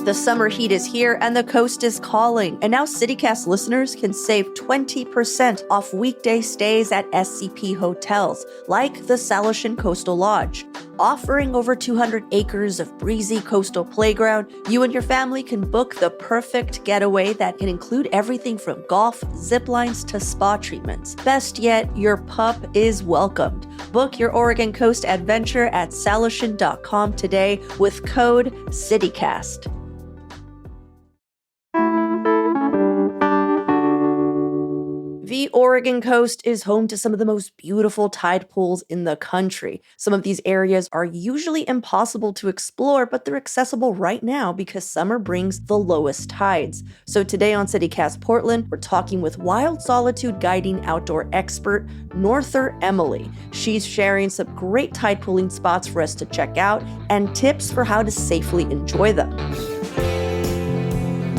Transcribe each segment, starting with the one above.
The summer heat is here and the coast is calling, and now CityCast listeners can save 20% off weekday stays at SCP hotels, like the Salishan Coastal Lodge. Offering over 200 acres of breezy coastal playground, you and your family can book the perfect getaway that can include everything from golf, zip lines to spa treatments. Best yet, your pup is welcomed. Book your Oregon Coast adventure at salishan.com today with code CityCast. The Oregon coast is home to some of the most beautiful tide pools in the country. Some of these areas are usually impossible to explore, but they're accessible right now because summer brings the lowest tides. So today on CityCast Portland, we're talking with Wild Solitude guiding outdoor expert Norther Emily. She's sharing some great tide pooling spots for us to check out and tips for how to safely enjoy them.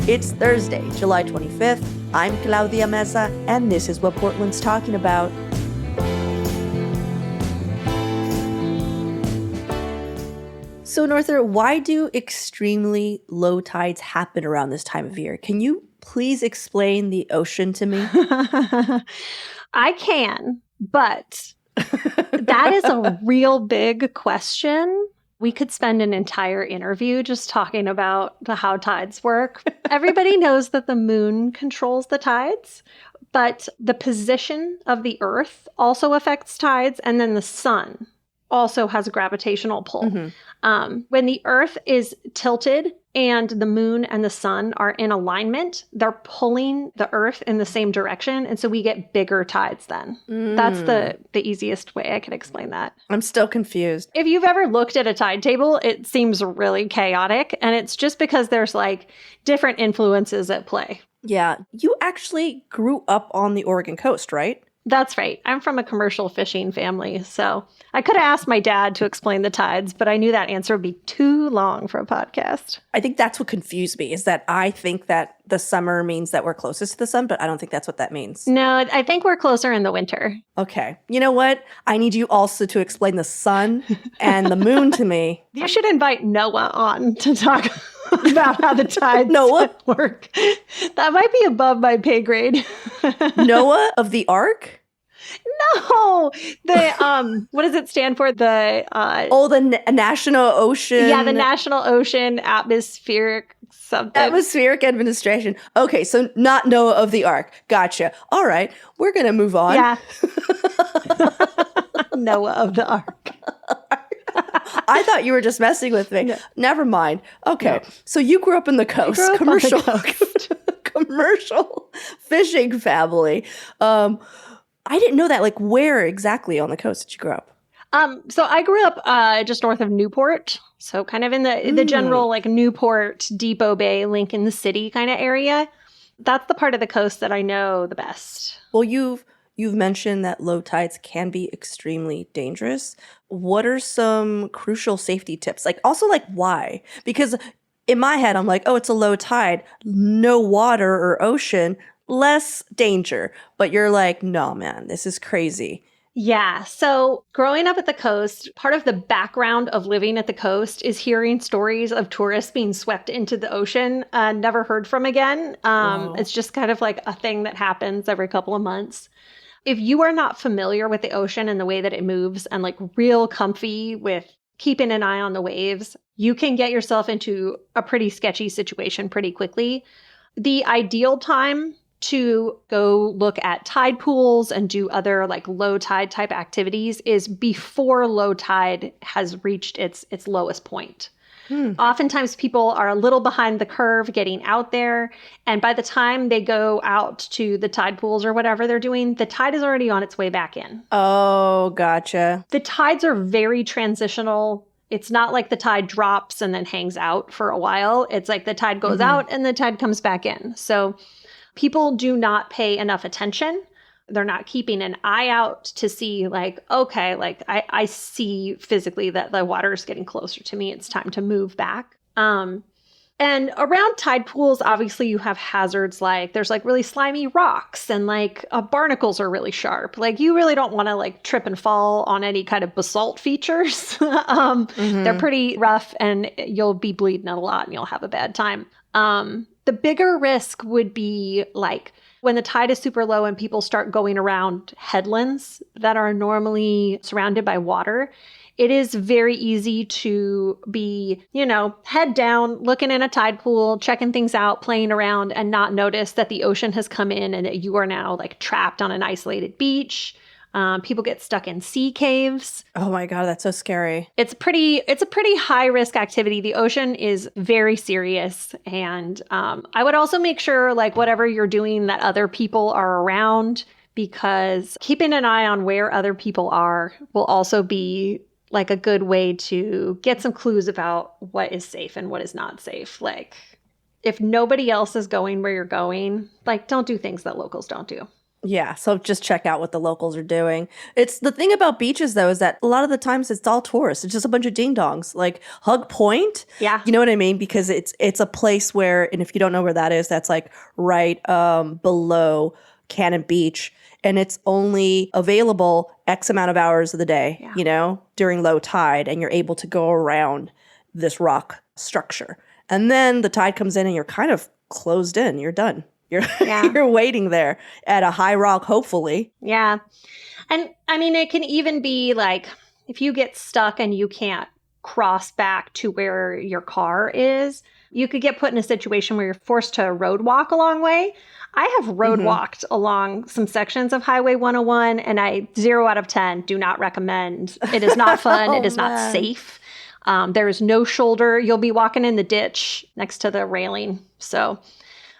It's Thursday, July 25th. I'm Claudia Meza, and this is what Portland's talking about. So, Norther, why do extremely low tides happen around this time of year? Can you please explain the ocean to me? I can, but that is a real big question. We could spend an entire interview just talking about how tides work. Everybody knows that the moon controls the tides, but the position of the Earth also affects tides, and then the sun also has a gravitational pull. When the Earth is tilted and the moon and the sun are in alignment, they're pulling the Earth in the same direction, and so we get bigger tides then. That's the easiest way I can explain that. I'm still confused. If you've ever looked at a tide table, it seems really chaotic, and it's just because there's like different influences at play. Yeah, you actually grew up on the Oregon coast, right? That's right. I'm from a commercial fishing family, so I could have asked my dad to explain the tides, but I knew that answer would be too long for a podcast. I think that's what confused me, is that I think that the summer means that we're closest to the sun, but I don't think that's what that means. No, I think we're closer in the winter. Okay. You know what? I need you also to explain the sun and the moon to me. You should invite Noah on to talk about how the tides work. That might be above my pay grade. Noah of the Ark? No, what does it stand for? The National Ocean. Yeah, the National Ocean Atmospheric something. Atmospheric Administration. Okay, so not Noah of the Ark. Gotcha. All right, we're gonna move on. Yeah, Noah of the Ark. I thought you were just messing with me. No. Never mind. Okay, no. So you grew up in the coast, commercial fishing family. I didn't know that. Like, where exactly on the coast did you grow up? So I grew up just north of Newport, so kind of in the general like Newport, Depot Bay, Lincoln City kind of area. That's the part of the coast that I know the best. Well, you've mentioned that low tides can be extremely dangerous. What are some crucial safety tips? Like, also, like, why? Because in my head, I'm like, oh, it's a low tide, no water or ocean, less danger. But you're like, no, man, this is crazy. Yeah. So growing up at the coast, part of the background of living at the coast is hearing stories of tourists being swept into the ocean and never heard from again. It's just kind of like a thing that happens every couple of months. If you are not familiar with the ocean and the way that it moves and like real comfy with keeping an eye on the waves, you can get yourself into a pretty sketchy situation pretty quickly. The ideal time to go look at tide pools and do other like low tide type activities is before low tide has reached its lowest point. Oftentimes people are a little behind the curve getting out there, and by the time they go out to the tide pools or whatever they're doing, the tide is already on its way back in. Oh, gotcha. The tides are very transitional. It's not like the tide drops and then hangs out for a while. It's like the tide goes out and the tide comes back in. So people do not pay enough attention. They're not keeping an eye out to see like, okay, like I see physically that the water is getting closer to me. It's time to move back. And around tide pools, obviously you have hazards like there's like really slimy rocks and like barnacles are really sharp. Like you really don't want to like trip and fall on any kind of basalt features. They're pretty rough and you'll be bleeding a lot and you'll have a bad time. The bigger risk would be like when the tide is super low and people start going around headlands that are normally surrounded by water. It is very easy to be, head down, looking in a tide pool, checking things out, playing around, and not notice that the ocean has come in and that you are now like trapped on an isolated beach. People get stuck in sea caves. Oh my God, that's so scary. It's a pretty high risk activity. The ocean is very serious. And I would also make sure like whatever you're doing that other people are around, because keeping an eye on where other people are will also be like a good way to get some clues about what is safe and what is not safe. Like if nobody else is going where you're going, like don't do things that locals don't do. Yeah, so just check out what the locals are doing. It's the thing about beaches, though, is that a lot of the times it's all tourists. It's just a bunch of ding-dongs. Like Hug Point, yeah, you know what I mean? Because it's a place where, and if you don't know where that is, that's like right below Cannon Beach. And it's only available X amount of hours of the day, during low tide. And you're able to go around this rock structure. And then the tide comes in and you're kind of closed in. You're done. You're waiting there at a high rock, hopefully. Yeah. And I mean, it can even be like if you get stuck and you can't cross back to where your car is, you could get put in a situation where you're forced to road walk a long way. I have road walked along some sections of Highway 101 and I 0 out of 10 do not recommend. It is not fun. It is not safe. There is no shoulder. You'll be walking in the ditch next to the railing. So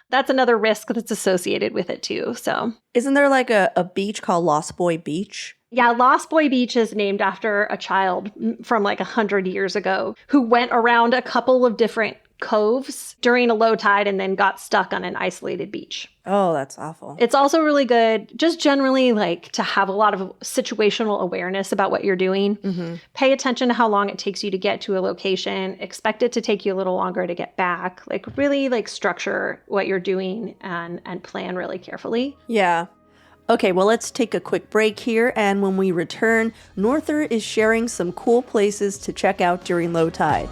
that's another risk that's associated with it too. So isn't there like a beach called Lost Boy Beach? Yeah, Lost Boy Beach is named after a child from like 100 years ago who went around a couple of different coves during a low tide and then got stuck on an isolated beach. Oh, that's awful. It's also really good just generally like to have a lot of situational awareness about what you're doing. Pay attention to how long it takes you to get to a location. Expect it to take you a little longer to get back. Like really like structure what you're doing and plan really carefully. Yeah. Okay, well, let's take a quick break here. And when we return, Norther is sharing some cool places to check out during low tide.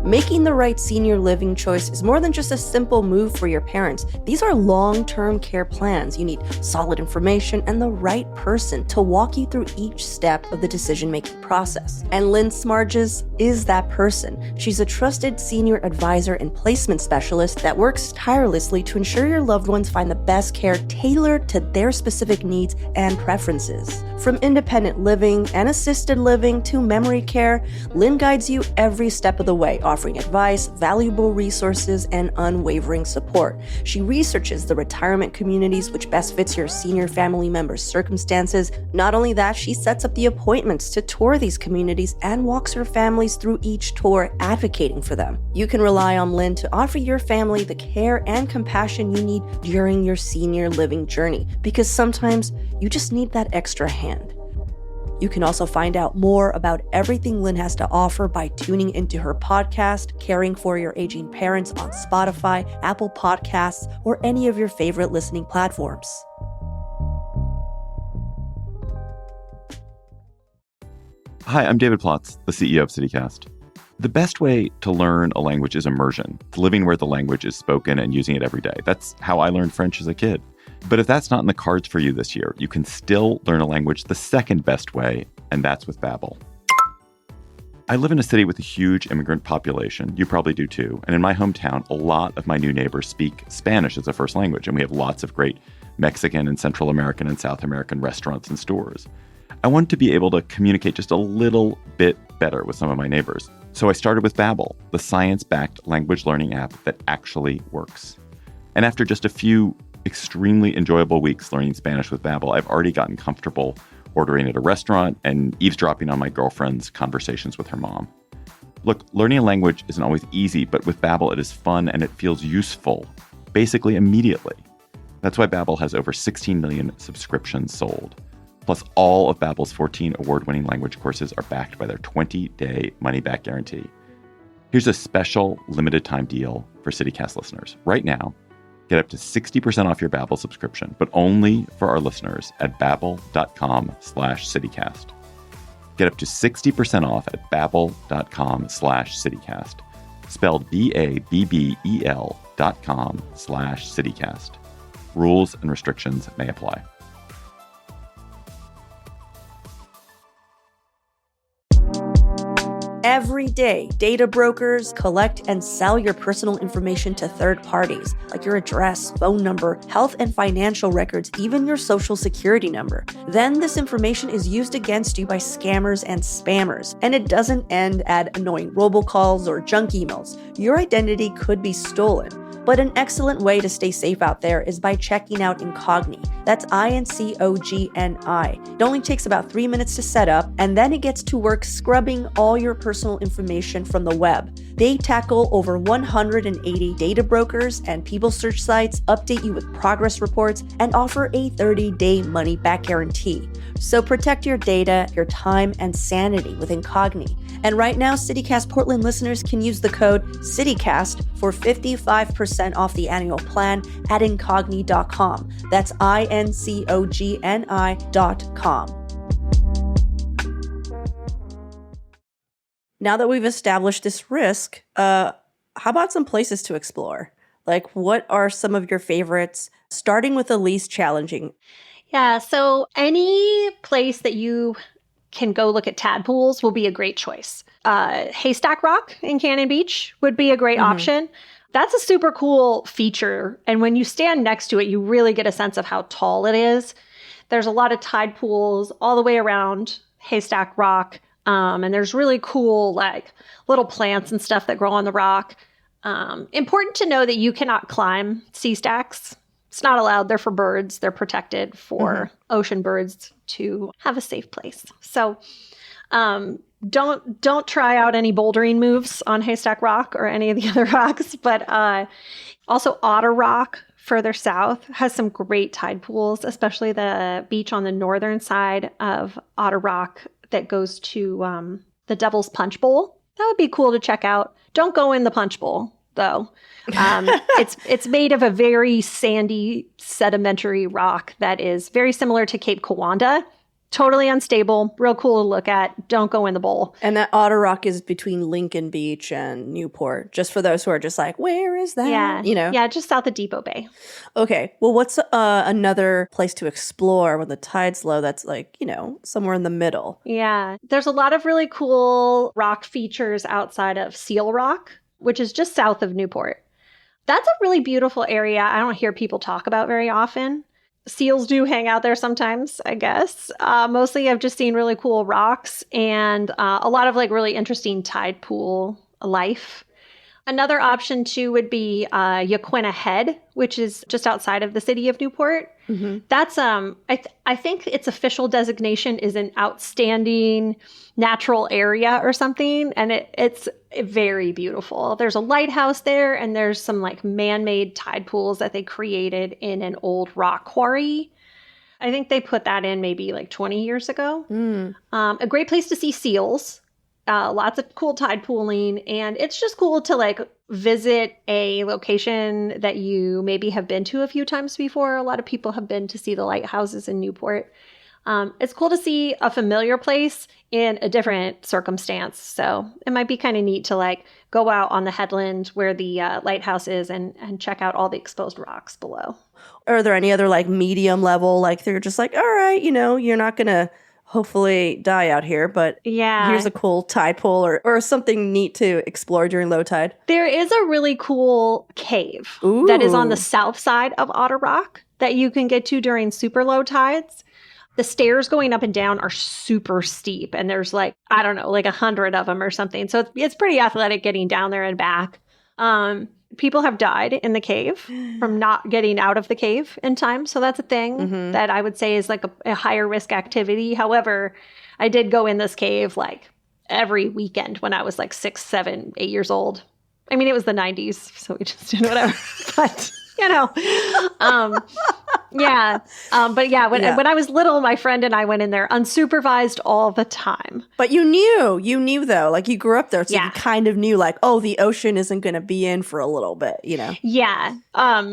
Making the right senior living choice is more than just a simple move for your parents. These are long-term care plans. You need solid information and the right person to walk you through each step of the decision-making process. And Lynn Smarges is that person. She's a trusted senior advisor and placement specialist that works tirelessly to ensure your loved ones find the best care tailored to their specific needs and preferences. From independent living and assisted living to memory care, Lynn guides you every step of the way, offering advice, valuable resources, and unwavering support. She researches the retirement communities which best fits your senior family members' circumstances. Not only that, she sets up the appointments to tour these communities and walks her families through each tour, advocating for them. You can rely on Lynn to offer your family the care and compassion you need during your senior living journey, because sometimes you just need that extra hand. You can also find out more about everything Lynn has to offer by tuning into her podcast, Caring for Your Aging Parents, on Spotify, Apple Podcasts, or any of your favorite listening platforms. Hi, I'm David Plotz, the CEO of CityCast. The best way to learn a language is immersion, living where the language is spoken and using it every day. That's how I learned French as a kid. But if that's not in the cards for you this year, you can still learn a language the second best way, and that's with Babbel. I live in a city with a huge immigrant population. You probably do too. And in my hometown, a lot of my new neighbors speak Spanish as a first language, and we have lots of great Mexican and Central American and South American restaurants and stores. I wanted to be able to communicate just a little bit better with some of my neighbors. So I started with Babbel, the science-backed language learning app that actually works. And after just a few extremely enjoyable weeks learning Spanish with Babbel, I've already gotten comfortable ordering at a restaurant and eavesdropping on my girlfriend's conversations with her mom. Look, learning a language isn't always easy, but with Babbel it is fun and it feels useful, basically immediately. That's why Babbel has over 16 million subscriptions sold. Plus, all of Babbel's 14 award-winning language courses are backed by their 20-day money-back guarantee. Here's a special limited-time deal for CityCast listeners. Right now, get up to 60% off your Babbel subscription, but only for our listeners at babbel.com/citycast. Get up to 60% off at babbel.com/citycast. Spelled BABBEL.com/citycast. Rules and restrictions may apply. Every day, data brokers collect and sell your personal information to third parties, like your address, phone number, health and financial records, even your social security number. Then this information is used against you by scammers and spammers. And it doesn't end at annoying robocalls or junk emails. Your identity could be stolen. But an excellent way to stay safe out there is by checking out Incogni. That's INCOGNI. It only takes about 3 minutes to set up, and then it gets to work scrubbing all your personal information from the web. They tackle over 180 data brokers and people search sites, update you with progress reports, and offer a 30-day money-back guarantee. So protect your data, your time, and sanity with Incogni. And right now, CityCast Portland listeners can use the code CityCast for 55% off the annual plan at Incogni.com. That's INCOGNI.com. Now that we've established this risk, how about some places to explore? Like, what are some of your favorites, starting with the least challenging? Yeah, so any place that you can go look at tadpoles will be a great choice. Haystack Rock in Cannon Beach would be a great option. That's a super cool feature. And when you stand next to it, you really get a sense of how tall it is. There's a lot of tide pools all the way around Haystack Rock. And there's really cool, like, little plants and stuff that grow on the rock. Important to know that you cannot climb sea stacks. It's not allowed. They're for birds. They're protected for ocean birds to have a safe place. So don't try out any bouldering moves on Haystack Rock or any of the other rocks. But also Otter Rock further south has some great tide pools, especially the beach on the northern side of Otter Rock that goes to the Devil's Punch Bowl. That would be cool to check out. Don't go in the Punch Bowl, though. It's made of a very sandy, sedimentary rock that is very similar to Cape Kiwanda. Totally unstable, real cool to look at. Don't go in the bowl. And that Otter Rock is between Lincoln Beach and Newport, just for those who are just like, where is that? Yeah, you know? Yeah, just south of Depot Bay. Okay, well, what's another place to explore when the tide's low that's like, somewhere in the middle? Yeah, there's a lot of really cool rock features outside of Seal Rock, which is just south of Newport. That's a really beautiful area I don't hear people talk about very often. Seals do hang out there sometimes, I guess. Mostly I've just seen really cool rocks and a lot of like really interesting tide pool life. Another option too would be Yaquina Head, which is just outside of the city of Newport. That's I think its official designation is an outstanding natural area or something, and it's very beautiful. There's a lighthouse there, and there's some like man-made tide pools that they created in an old rock quarry. I think they put that in maybe like 20 years ago. A great place to see seals. Lots of cool tide pooling, and it's just cool to like visit a location that you maybe have been to a few times before. A lot of people have been to see the lighthouses in Newport. It's cool to see a familiar place in a different circumstance. So it might be kind of neat to like go out on the headland where the lighthouse is and check out all the exposed rocks below. Are there any other like medium level, like they're just like, all right, you're not going to hopefully die out here, but here's a cool tide pool or something neat to explore during low tide? There is a really cool cave that is on the south side of Otter Rock that you can get to during super low tides. The stairs going up and down are super steep, and there's like, I don't know, like 100 of them or something. So it's pretty athletic getting down there and back. People have died in the cave from not getting out of the cave in time. So that's a thing that I would say is like a higher risk activity. However, I did go in this cave like every weekend when I was like 6, 7, 8 years old. I mean, it was the 90s, so we just did whatever. But you know. Yeah. But yeah, when I was little, my friend and I went in there unsupervised all the time. But you knew though, like you grew up there, so you kind of knew like, oh, the ocean isn't going to be in for a little bit, you know? Yeah.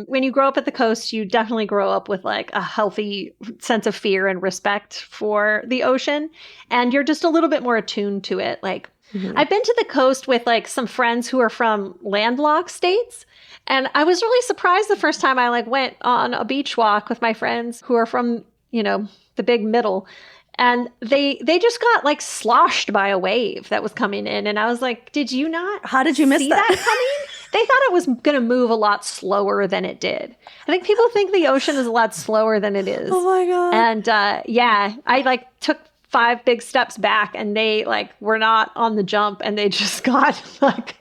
When you grow up at the coast, you definitely grow up with like a healthy sense of fear and respect for the ocean. And you're just a little bit more attuned to it. Like I've been to the coast with like some friends who are from landlocked states. And I was really surprised the first time I like went on a beach walk with my friends who are from, you know, the big middle. And they just got like sloshed by a wave that was coming in. And I was like, did you not How did you miss see that? coming? They thought it was going to move a lot slower than it did. I think people think the ocean is a lot slower than it is. Oh my God. And I like took 5 big steps back and they like were not on the jump and they just got like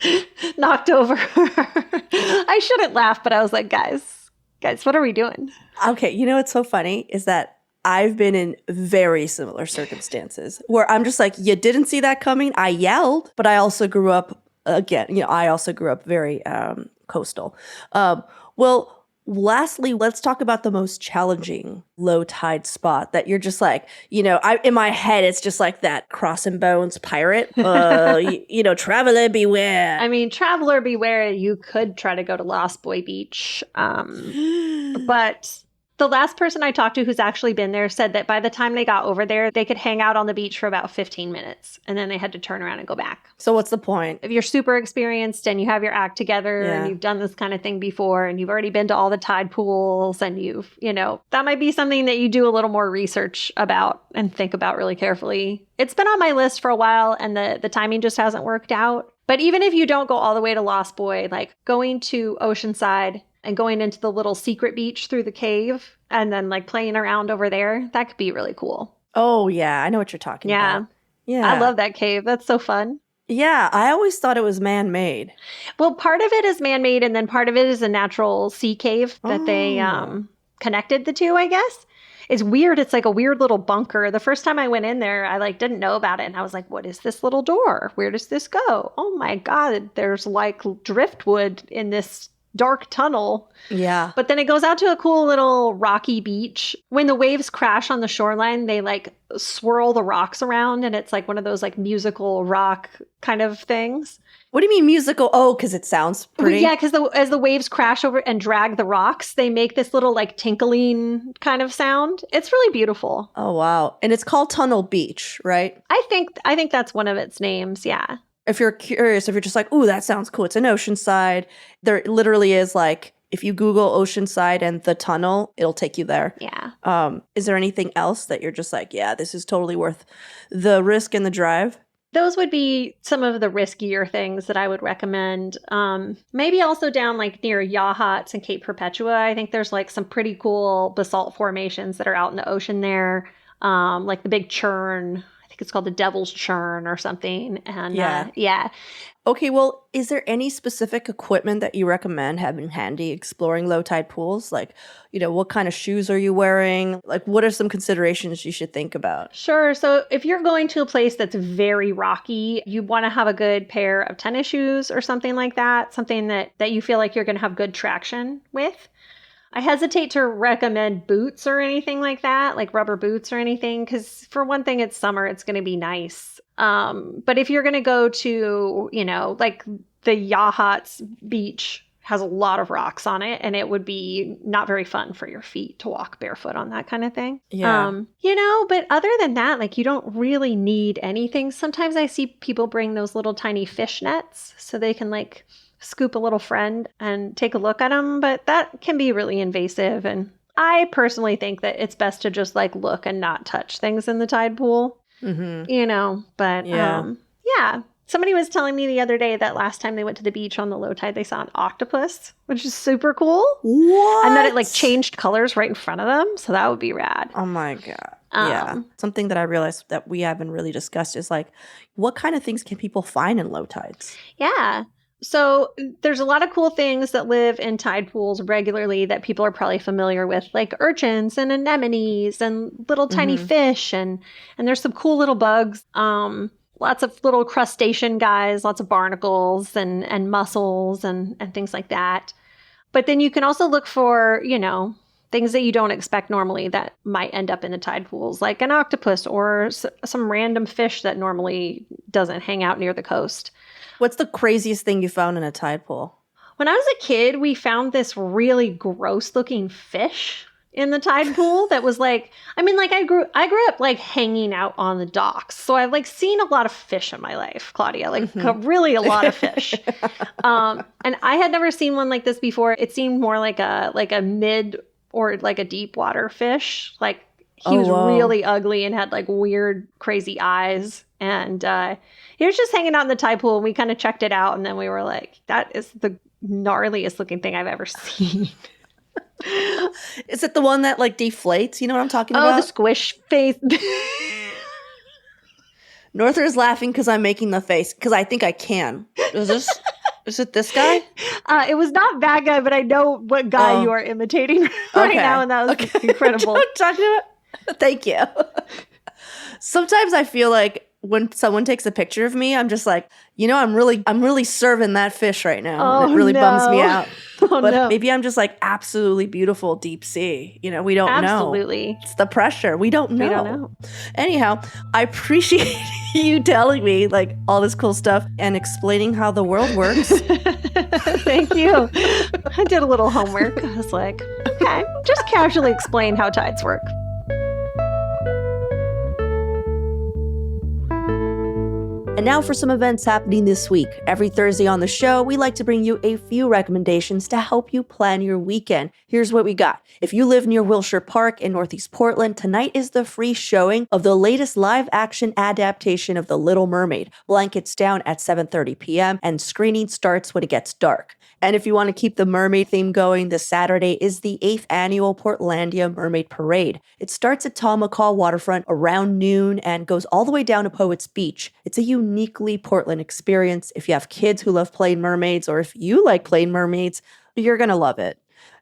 knocked over. I shouldn't laugh, but I was like, guys, what are we doing? Okay, you know what's so funny is that I've been in very similar circumstances where I'm just like, you didn't see that coming. I yelled, but I also grew up very coastal. Well, lastly, let's talk about the most challenging low tide spot that you're just like, you know, in my head, it's just like that Cross and Bones pirate, traveler beware. I mean, traveler beware, you could try to go to Lost Boy Beach. But the last person I talked to who's actually been there said that by the time they got over there, they could hang out on the beach for about 15 minutes and then they had to turn around and go back. So what's the point? If you're super experienced and you have your act together and you've done this kind of thing before and you've already been to all the tide pools and that might be something that you do a little more research about and think about really carefully. It's been on my list for a while and the timing just hasn't worked out. But even if you don't go all the way to Lost Boy, like going to Oceanside and going into the little secret beach through the cave and then like playing around over there, that could be really cool. Oh, yeah. I know what you're talking about. Yeah. I love that cave. That's so fun. Yeah. I always thought it was man-made. Well, part of it is man-made and then part of it is a natural sea cave that they connected the two, I guess. It's weird. It's like a weird little bunker. The first time I went in there, I like didn't know about it. And I was like, what is this little door? Where does this go? Oh my God. There's like driftwood in this dark tunnel. Yeah. But then it goes out to a cool little rocky beach. When the waves crash on the shoreline, they like swirl the rocks around and it's like one of those like musical rock kind of things. What do you mean musical? Oh, because it sounds pretty. Yeah, because as the waves crash over and drag the rocks, they make this little like tinkling kind of sound. It's really beautiful. Oh, wow. And it's called Tunnel Beach, right? I think that's one of its names. Yeah. If you're curious, if you're just like, ooh, that sounds cool. It's in Oceanside. There literally is like, if you Google Oceanside and the tunnel, it'll take you there. Yeah. Is there anything else that you're just like, yeah, this is totally worth the risk and the drive? Those would be some of the riskier things that I would recommend. Maybe also down like near Yachats and Cape Perpetua. I think there's like some pretty cool basalt formations that are out in the ocean there. Like the big churn. I think it's called the Devil's Churn or something. And yeah. Okay, well, is there any specific equipment that you recommend having handy exploring low tide pools? Like, what kind of shoes are you wearing? Like, what are some considerations you should think about? Sure. So if you're going to a place that's very rocky, you want to have a good pair of tennis shoes or something like that, something that you feel like you're going to have good traction with. I hesitate to recommend boots or anything like that, like rubber boots or anything, because for one thing, it's summer, it's going to be nice. But if you're going to go to, like the Yachats beach has a lot of rocks on it, and it would be not very fun for your feet to walk barefoot on that kind of thing. Yeah. But other than that, like you don't really need anything. Sometimes I see people bring those little tiny fish nets so they can like scoop a little friend and take a look at them, but that can be really invasive. And I personally think that it's best to just like look and not touch things in the tide pool, but yeah. Somebody was telling me the other day that last time they went to the beach on the low tide, they saw an octopus, which is super cool. What? And that it like changed colors right in front of them. So that would be rad. Oh my God. Yeah. Something that I realized that we haven't really discussed is like, what kind of things can people find in low tides? Yeah. So there's a lot of cool things that live in tide pools regularly that people are probably familiar with, like urchins and anemones and little tiny fish. And there's some cool little bugs. Lots of little crustacean guys, lots of barnacles and mussels and things like that. But then you can also look for, things that you don't expect normally that might end up in the tide pools, like an octopus or some random fish that normally doesn't hang out near the coast. What's the craziest thing you found in a tide pool? When I was a kid, we found this really gross looking fish in the tide pool that was I grew up hanging out on the docks. So I've seen a lot of fish in my life, Claudia, really a lot of fish. And I had never seen one like this before. It seemed more like a mid or a deep water fish. He was really ugly and had weird, crazy eyes. And he was just hanging out in the tide pool, and we kind of checked it out. And then we were like, that is the gnarliest looking thing I've ever seen. Is it the one that deflates? You know what I'm talking about? Oh, the squish face. Norther is laughing because I'm making the face because I think I can. Is it this guy? It was not that guy, but I know what guy you are imitating right now, and that was incredible. Thank you. Sometimes I feel like when someone takes a picture of me, I'm just like, I'm really serving that fish right now. Oh, it really bums me out. But maybe I'm just absolutely beautiful deep sea. We don't know. Absolutely. It's the pressure. We don't know. We don't know. Anyhow, I appreciate you telling me all this cool stuff and explaining how the world works. Thank you. I did a little homework. I was like, okay, just casually explain how tides work. And now for some events happening this week. Every Thursday on the show, we like to bring you a few recommendations to help you plan your weekend. Here's what we got. If you live near Wilshire Park in Northeast Portland, tonight is the free showing of the latest live-action adaptation of The Little Mermaid. Blankets down at 7:30 p.m. and screening starts when it gets dark. And if you want to keep the mermaid theme going, this Saturday is the 8th annual Portlandia Mermaid Parade. It starts at Tom McCall Waterfront around noon and goes all the way down to Poets Beach. It's a uniquely Portland experience. If you have kids who love playing mermaids, or if you like playing mermaids, you're going to love it.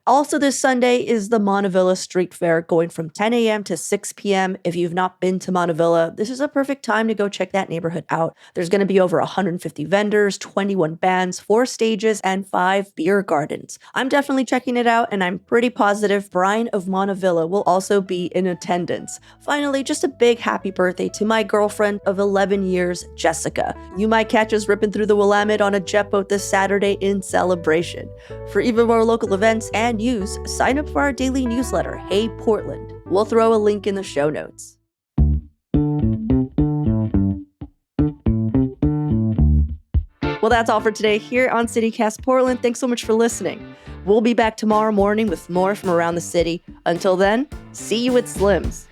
Also this Sunday is the Montevilla Street Fair going from 10 a.m. to 6 p.m. If you've not been to Montevilla, this is a perfect time to go check that neighborhood out. There's going to be over 150 vendors, 21 bands, 4 stages, and 5 beer gardens. I'm definitely checking it out, and I'm pretty positive Brian of Montevilla will also be in attendance. Finally, just a big happy birthday to my girlfriend of 11 years, Jessica. You might catch us ripping through the Willamette on a jet boat this Saturday in celebration. For even more local events and news, sign up for our daily newsletter, Hey Portland. We'll throw a link in the show notes. Well, that's all for today here on CityCast Portland. Thanks so much for listening. We'll be back tomorrow morning with more from around the city. Until then, see you at Slim's.